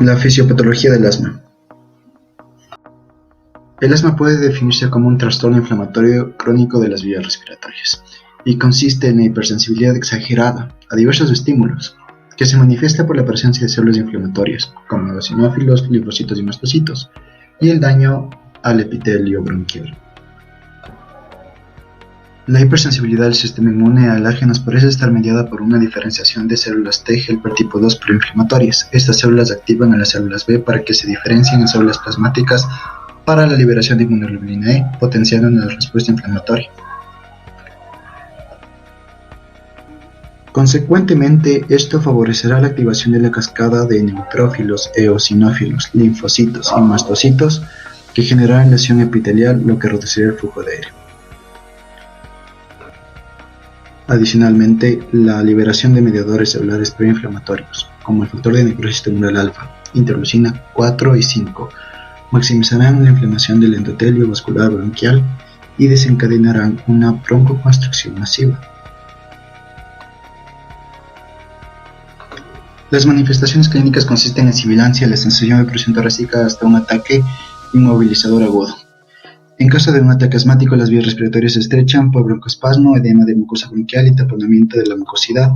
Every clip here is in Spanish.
La fisiopatología del asma. El asma puede definirse como un trastorno inflamatorio crónico de las vías respiratorias y consiste en la hipersensibilidad exagerada a diversos estímulos, que se manifiesta por la presencia de células inflamatorias, como eosinófilos, linfocitos y mastocitos, y el daño al epitelio bronquial. La hipersensibilidad del sistema inmune a alérgenos parece estar mediada por una diferenciación de células T helper tipo 2 proinflamatorias. Estas células activan a las células B para que se diferencien en células plasmáticas para la liberación de inmunoglobulina E, potenciando una respuesta inflamatoria. Consecuentemente, esto favorecerá la activación de la cascada de neutrófilos, eosinófilos, linfocitos y mastocitos que generarán lesión epitelial, lo que reducirá el flujo de aire. Adicionalmente, la liberación de mediadores celulares preinflamatorios, como el factor de necrosis tumoral alfa, interleucina 4 y 5, maximizarán la inflamación del endotelio vascular bronquial y desencadenarán una broncoconstricción masiva. Las manifestaciones clínicas consisten en sibilancia, la sensación de presión torácica hasta un ataque inmovilizador agudo. En caso de un ataque asmático, las vías respiratorias se estrechan por broncoespasmo, edema de mucosa bronquial y taponamiento de la mucosidad.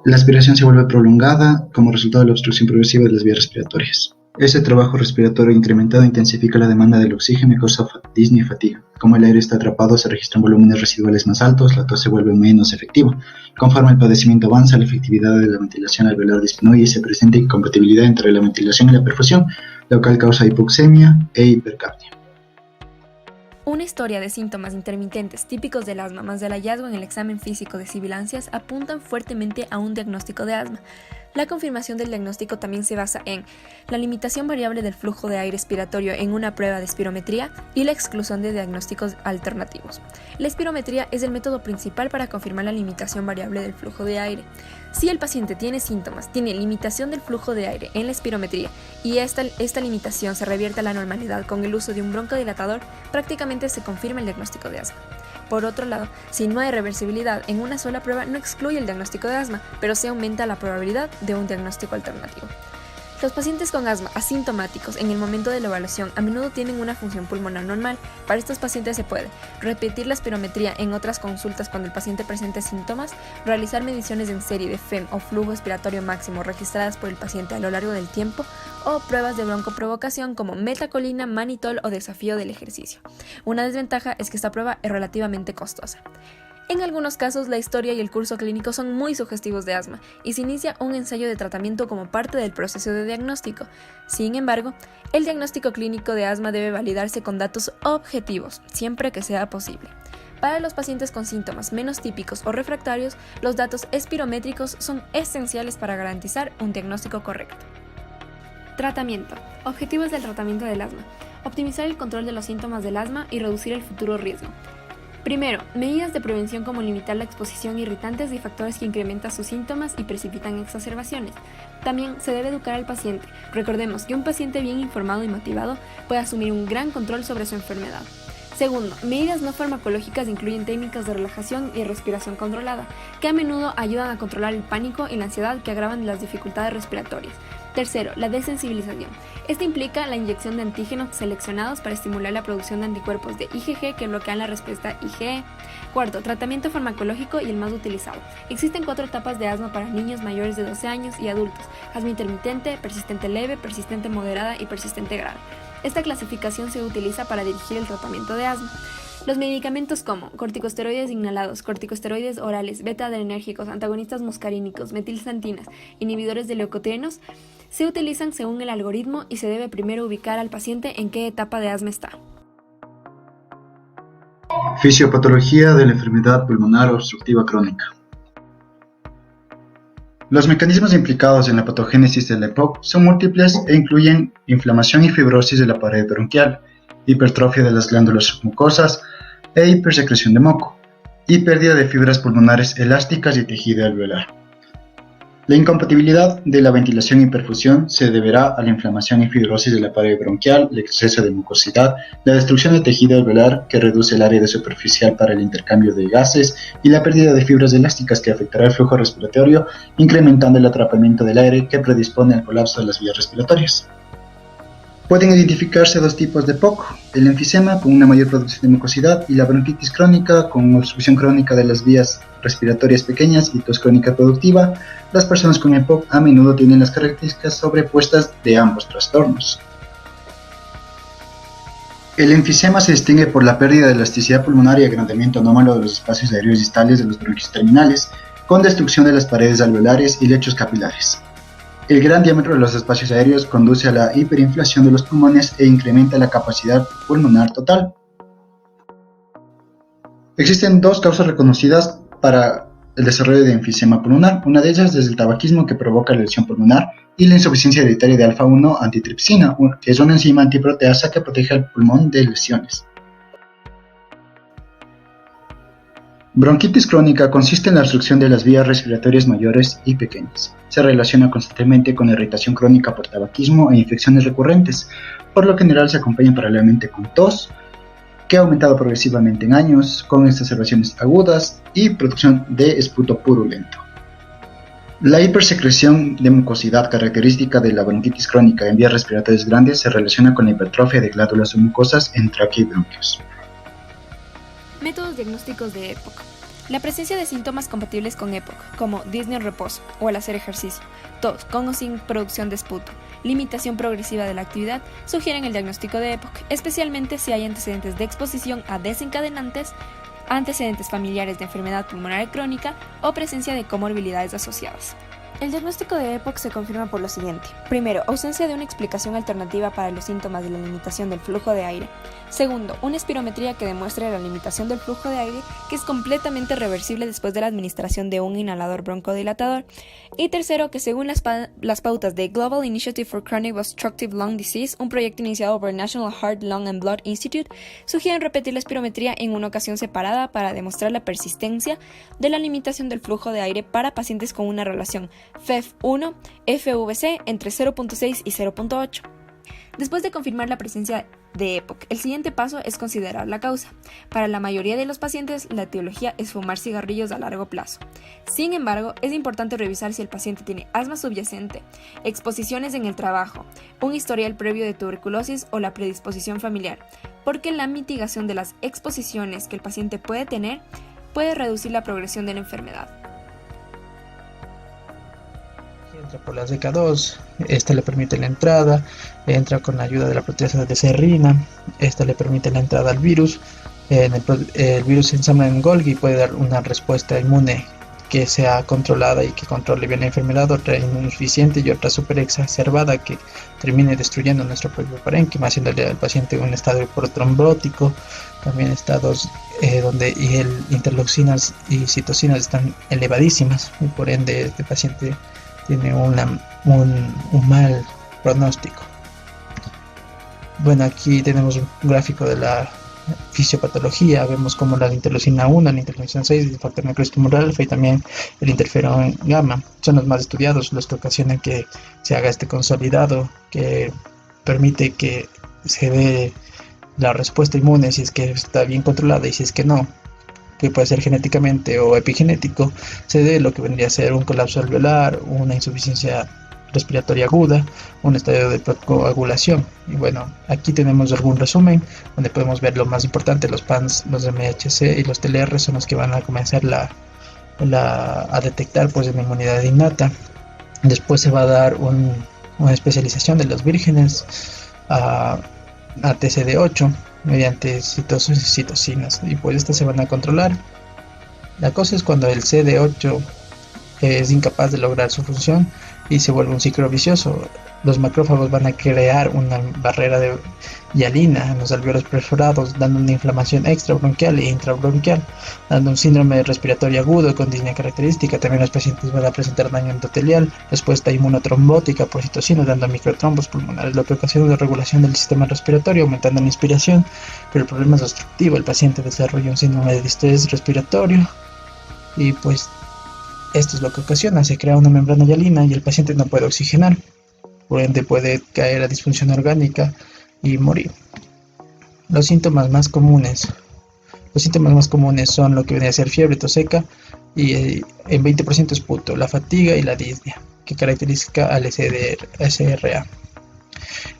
La aspiración se vuelve prolongada como resultado de la obstrucción progresiva de las vías respiratorias. Ese trabajo respiratorio incrementado intensifica la demanda del oxígeno y causa disnea y fatiga. Como el aire está atrapado, se registran volúmenes residuales más altos, la tos se vuelve menos efectiva. Conforme el padecimiento avanza, la efectividad de la ventilación alveolar disminuye y se presenta incompatibilidad entre la ventilación y la perfusión, lo cual causa hipoxemia e hipercapnia. Una historia de síntomas intermitentes típicos del asma más del hallazgo en el examen físico de sibilancias apuntan fuertemente a un diagnóstico de asma. La confirmación del diagnóstico también se basa en la limitación variable del flujo de aire expiratorio en una prueba de espirometría y la exclusión de diagnósticos alternativos. La espirometría es el método principal para confirmar la limitación variable del flujo de aire. Si el paciente tiene síntomas, tiene limitación del flujo de aire en la espirometría y esta limitación se revierte a la normalidad con el uso de un broncodilatador, prácticamente se confirma el diagnóstico de asma. Por otro lado, si no hay reversibilidad en una sola prueba, no excluye el diagnóstico de asma, pero se aumenta la probabilidad de un diagnóstico alternativo. Los pacientes con asma asintomáticos en el momento de la evaluación a menudo tienen una función pulmonar normal. Para estos pacientes se puede repetir la espirometría en otras consultas cuando el paciente presente síntomas, realizar mediciones en serie de FEM o flujo expiratorio máximo registradas por el paciente a lo largo del tiempo o pruebas de broncoprovocación como metacolina, manitol o desafío del ejercicio. Una desventaja es que esta prueba es relativamente costosa. En algunos casos, la historia y el curso clínico son muy sugestivos de asma y se inicia un ensayo de tratamiento como parte del proceso de diagnóstico. Sin embargo, el diagnóstico clínico de asma debe validarse con datos objetivos, siempre que sea posible. Para los pacientes con síntomas menos típicos o refractarios, los datos espirométricos son esenciales para garantizar un diagnóstico correcto. Tratamiento. Objetivos del tratamiento del asma. Optimizar el control de los síntomas del asma y reducir el futuro riesgo. Primero, medidas de prevención como limitar la exposición a irritantes y factores que incrementan sus síntomas y precipitan exacerbaciones. También se debe educar al paciente. Recordemos que un paciente bien informado y motivado puede asumir un gran control sobre su enfermedad. Segundo, medidas no farmacológicas incluyen técnicas de relajación y respiración controlada, que a menudo ayudan a controlar el pánico y la ansiedad que agravan las dificultades respiratorias. Tercero, la desensibilización. Esta implica la inyección de antígenos seleccionados para estimular la producción de anticuerpos de IgG que bloquean la respuesta IgE. Cuarto, tratamiento farmacológico y el más utilizado. Existen 4 etapas de asma para niños mayores de 12 años y adultos: asma intermitente, persistente leve, persistente moderada y persistente grave. Esta clasificación se utiliza para dirigir el tratamiento de asma. Los medicamentos como corticosteroides inhalados, corticosteroides orales, beta-adrenérgicos, antagonistas muscarínicos, metilxantinas, inhibidores de leucotrienos, se utilizan según el algoritmo y se debe primero ubicar al paciente en qué etapa de asma está. Fisiopatología de la enfermedad pulmonar obstructiva crónica. Los mecanismos implicados en la patogénesis de la EPOC son múltiples e incluyen inflamación y fibrosis de la pared bronquial, hipertrofia de las glándulas submucosas e hipersecreción de moco, y pérdida de fibras pulmonares elásticas y tejido alveolar. La incompatibilidad de la ventilación y perfusión se deberá a la inflamación y fibrosis de la pared bronquial, el exceso de mucosidad, la destrucción de tejido alveolar que reduce el área de superficial para el intercambio de gases y la pérdida de fibras elásticas que afectará el flujo respiratorio, incrementando el atrapamiento del aire que predispone al colapso de las vías respiratorias. Pueden identificarse dos tipos de EPOC, el enfisema con una mayor producción de mucosidad y la bronquitis crónica con obstrucción crónica de las vías respiratorias pequeñas y tos crónica productiva. Las personas con EPOC a menudo tienen las características sobrepuestas de ambos trastornos. El enfisema se distingue por la pérdida de elasticidad pulmonar y agrandamiento anómalo de los espacios aéreos distales de los bronquios terminales, con destrucción de las paredes alveolares y lechos capilares. El gran diámetro de los espacios aéreos conduce a la hiperinflación de los pulmones e incrementa la capacidad pulmonar total. Existen dos causas reconocidas para el desarrollo de enfisema pulmonar. Una de ellas es el tabaquismo, que provoca la lesión pulmonar, y la insuficiencia hereditaria de alfa-1 antitripsina, que es una enzima antiproteasa que protege al pulmón de lesiones. Bronquitis crónica consiste en la obstrucción de las vías respiratorias mayores y pequeñas. Se relaciona constantemente con irritación crónica por tabaquismo e infecciones recurrentes. Por lo general se acompaña paralelamente con tos, que ha aumentado progresivamente en años, con exacerbaciones agudas y producción de esputo purulento. La hipersecreción de mucosidad característica de la bronquitis crónica en vías respiratorias grandes se relaciona con la hipertrofia de glándulas mucosas en tráquea y bronquios. Métodos diagnósticos de EPOC. La presencia de síntomas compatibles con EPOC, como disnea en reposo o al hacer ejercicio, tos con o sin producción de esputo, limitación progresiva de la actividad, sugieren el diagnóstico de EPOC, especialmente si hay antecedentes de exposición a desencadenantes, antecedentes familiares de enfermedad pulmonar crónica o presencia de comorbilidades asociadas. El diagnóstico de EPOC se confirma por lo siguiente. Primero, ausencia de una explicación alternativa para los síntomas de la limitación del flujo de aire. Segundo, una espirometría que demuestre la limitación del flujo de aire, que es completamente reversible después de la administración de un inhalador broncodilatador. Y tercero, que según las pautas de Global Initiative for Chronic Obstructive Lung Disease, un proyecto iniciado por National Heart, Lung and Blood Institute, sugieren repetir la espirometría en una ocasión separada para demostrar la persistencia de la limitación del flujo de aire para pacientes con una relación FEV1, FVC entre 0.6 y 0.8. Después de confirmar la presencia de EPOC, el siguiente paso es considerar la causa. Para la mayoría de los pacientes, la etiología es fumar cigarrillos a largo plazo. Sin embargo, es importante revisar si el paciente tiene asma subyacente, exposiciones en el trabajo, un historial previo de tuberculosis o la predisposición familiar, porque la mitigación de las exposiciones que el paciente puede tener puede reducir la progresión de la enfermedad. Entra por la CK2, esta le permite la entrada, entra con la ayuda de la proteasa de serrina, esta le permite la entrada al virus, el virus se ensambla en Golgi y puede dar una respuesta inmune que sea controlada y que controle bien la enfermedad, otra insuficiente y otra súper exacerbada que termine destruyendo nuestro propio parénquima, haciéndole al paciente un estado hipertrombótico, también estados donde el interleucinas y citocinas están elevadísimas y por ende este paciente tiene un mal pronóstico. Bueno, aquí tenemos un gráfico de la fisiopatología. Vemos como la interleucina 1, la interleucina 6, el factor necrotumoral alfa y también el interferón gamma son los más estudiados, los que ocasionan que se haga este consolidado que permite que se dé la respuesta inmune si es que está bien controlada y si es que no, que puede ser genéticamente o epigenético, se dé lo que vendría a ser un colapso alveolar, una insuficiencia respiratoria aguda, un estadio de coagulación. Y bueno, aquí tenemos algún resumen donde podemos ver lo más importante, los PANS, los MHC y los TLR son los que van a comenzar a detectar pues en inmunidad innata. Después se va a dar una especialización de los vírgenes a TCD8 mediante citocinas y pues estas se van a controlar. La cosa es cuando el CD8 es incapaz de lograr su función y se vuelve un ciclo vicioso. Los macrófagos van a crear una barrera de hialina en los alveolos perforados, dando una inflamación extrabronquial e intrabronquial, dando un síndrome respiratorio agudo con disnea característica. También los pacientes van a presentar daño endotelial, respuesta inmunotrombótica por citocinas, dando microtrombos pulmonares, lo que ocasiona una regulación del sistema respiratorio, aumentando la inspiración, pero el problema es obstructivo. El paciente desarrolla un síndrome de distrés respiratorio y pues Esto es lo que ocasiona, se crea una membrana hialina y el paciente no puede oxigenar, por ende puede caer a disfunción orgánica y morir. Los síntomas más comunes. Los síntomas más comunes son lo que viene a ser fiebre, tos seca y en 20% esputo, la fatiga y la disnea, que caracteriza al SRA.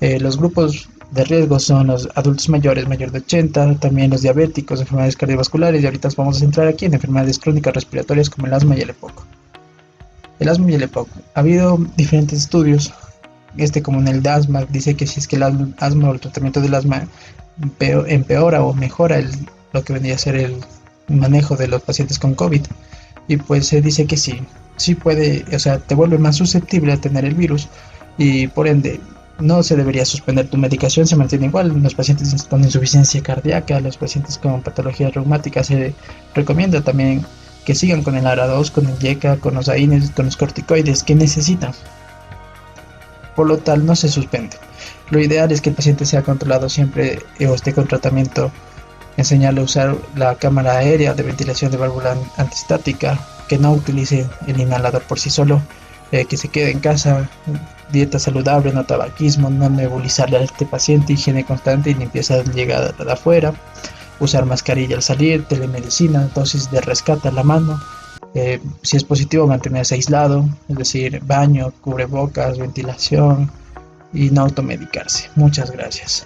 Los grupos de riesgo son los adultos mayores, mayor de 80, también los diabéticos, enfermedades cardiovasculares, y ahorita vamos a centrar aquí en enfermedades crónicas respiratorias como el asma y el EPOC. El asma y el EPOC. Ha habido diferentes estudios, como en el de asma, dice que si es que el asma o el tratamiento del asma empeora o mejora lo que vendría a ser el manejo de los pacientes con COVID. Y pues se dice que sí puede, o sea, te vuelve más susceptible a tener el virus y por ende no se debería suspender tu medicación, se mantiene igual. Los pacientes con insuficiencia cardíaca, los pacientes con patologías reumáticas, se recomienda también que sigan con el ARA2, con el YECA, con los AINES, con los corticoides que necesitan. Por lo tal, no se suspende. Lo ideal es que el paciente sea controlado siempre o esté con tratamiento. Enseñarle a usar la cámara aérea de ventilación de válvula antiestática, que no utilice el inhalador por sí solo, que se quede en casa, dieta saludable, no tabaquismo, no nebulizarle a este paciente, higiene constante y limpieza de llegada de afuera, usar mascarilla al salir, telemedicina, dosis de rescate a la mano, si es positivo mantenerse aislado, es decir, baño, cubrebocas, ventilación y no automedicarse. Muchas gracias.